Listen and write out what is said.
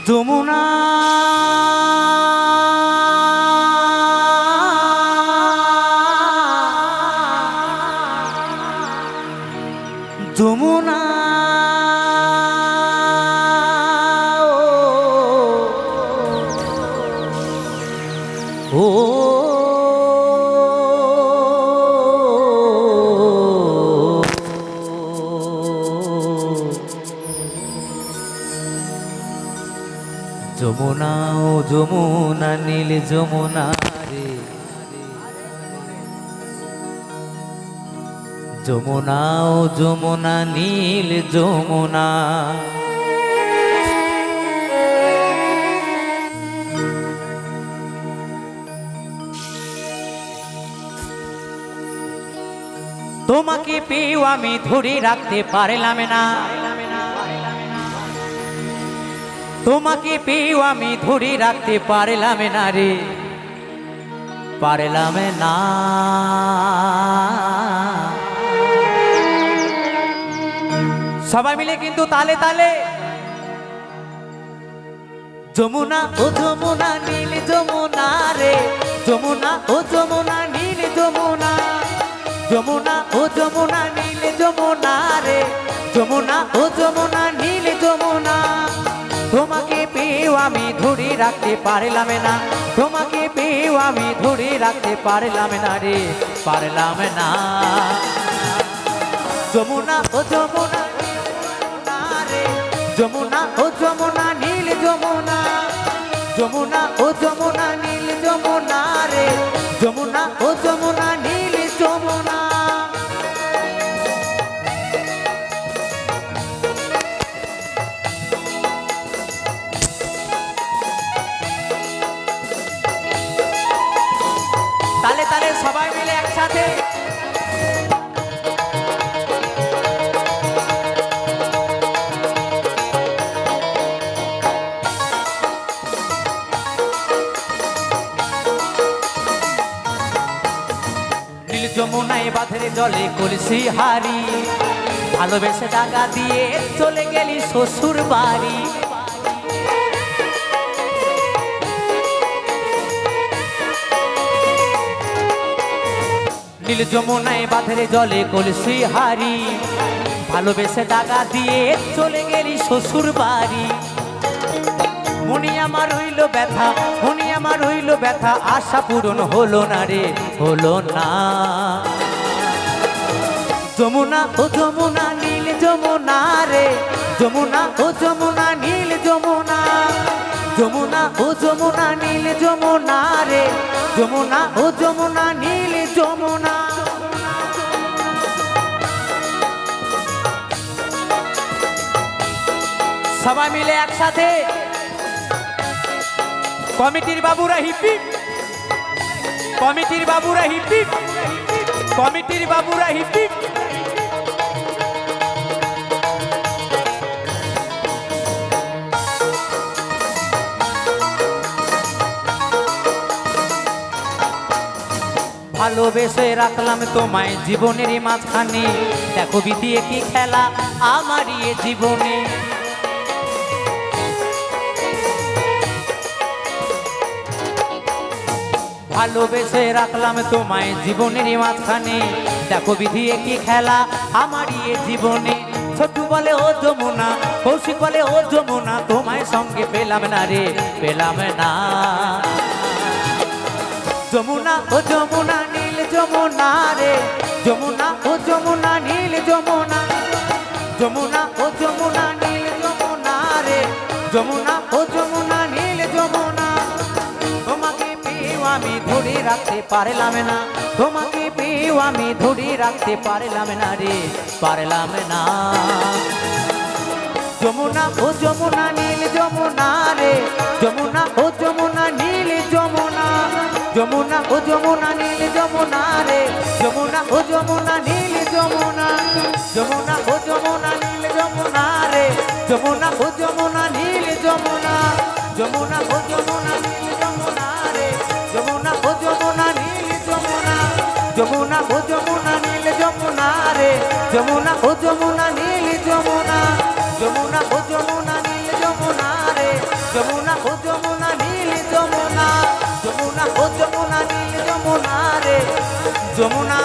যমুনা যমুনা ও যমুনা ও যমুনা নীল যমুনা রে যমুনা ও যমুনা নীল যমুনা তোমাকে পেয়েও আমি ধরে রাখতে পারলাম না তোমাকে পেয়েও আমি ধরে রাখতে পারলাম না রে পারলাম না সবাই মিলে কিন্তু তালে তালে যমুনা ও যমুনা নীল যমুনা রে যমুনা ও যমুনা নীল যমুনা যমুনা ও যমুনা নীল যমুনা রে যমুনা ও যমুনা নীল যমুনা তোমাকে পেয়েও আমি ধরে রাখতে পারলাম না তোমাকে পেয়েও আমি ধরে রাখতে পারলাম না রে পারলাম না যমুনা ও যমুনা রে যমুনা ও যমুনা নীল যমুনা যমুনা ও যমুনা নীল যমুনা রে যমুনা ও যমুনা নীল যমুনা তালে তালে সবাই মিলে একসাথে নীল যমুনায় বাঁধের জলে কলসি হারি ভালোবেসে টাকা দিয়ে চলে গেলি শ্বশুর বাড়ি নীল যমুনায় বাঁধের জলে কলসি হারি ভালোবেসে টাকা দিয়ে চলে গেলি শ্বশুর বাড়ি মনি আমার হইল ব্যথা মনি আমার হইল ব্যথা আশা পূরণ হলো না রে হলো না যমুনা ও যমুনা নীল যমুনা রে যমুনা ও যমুনা নীল যমুনা যমুনা ও যমুনা নীল যমুনা রে যমুনা ও যমুনা নীল যমুনা সবাই মিলে একসাথে কমিটির বাবুরা হিপি কমিটির বাবুরা হিপি কমিটির বাবুরা হিপি ভালোবেসে রাখলাম তোমায় জীবনের মাঝখানে দেখো বিধিয়ে কি খেলা আমার জীবনে ভালোবেসে রাখলাম তোমায় জীবনের মাঝখানে দেখো বিধিয়ে কি খেলা আমার জীবনে ছোট্টু বলে ও যমুনা কৌশিক বলে ও যমুনা তোমায় সঙ্গে পেলাম না রে পেলাম না যমুনা ও যমুনা নীল যমুনা রে যমুনা ও যমুনা নীল যমুনা যমুনা ও যমুনা নীল যমুনা রে যমুনা ও যমুনা নীল যমুনা তোমাকে পেয়েও আমি ধরে রাখতে পারলাম না তোমাকে পেয়েও আমি ধরে রাখতে পারলাম না রে পারলাম না যমুনা ও যমুনা নীল যমুনা রে যমুনা ও যমুনা নীল যমুনা যমুনা ও যমুনা নীল যমুনা রে যমুনা ও যমুনা নীল যমুনা যমুনা ও যমুনা নীল যমুনা রে যমুনা ও যমুনা নীল যমুনা যমুনা ও যমুনা নীল যমুনা রে যমুনা ও যমুনা নীল যমুনা যমুনা ও যমুনা নীল যমুনা রে যমুনা ও যমুনা নীল যমুনা যমুনা ও যমুনা নীল যমুনা রে যমুনা ও যমুনা নীল যমুনা, যমুনা ও যমুনা নীল যমুনা রে, যমুনা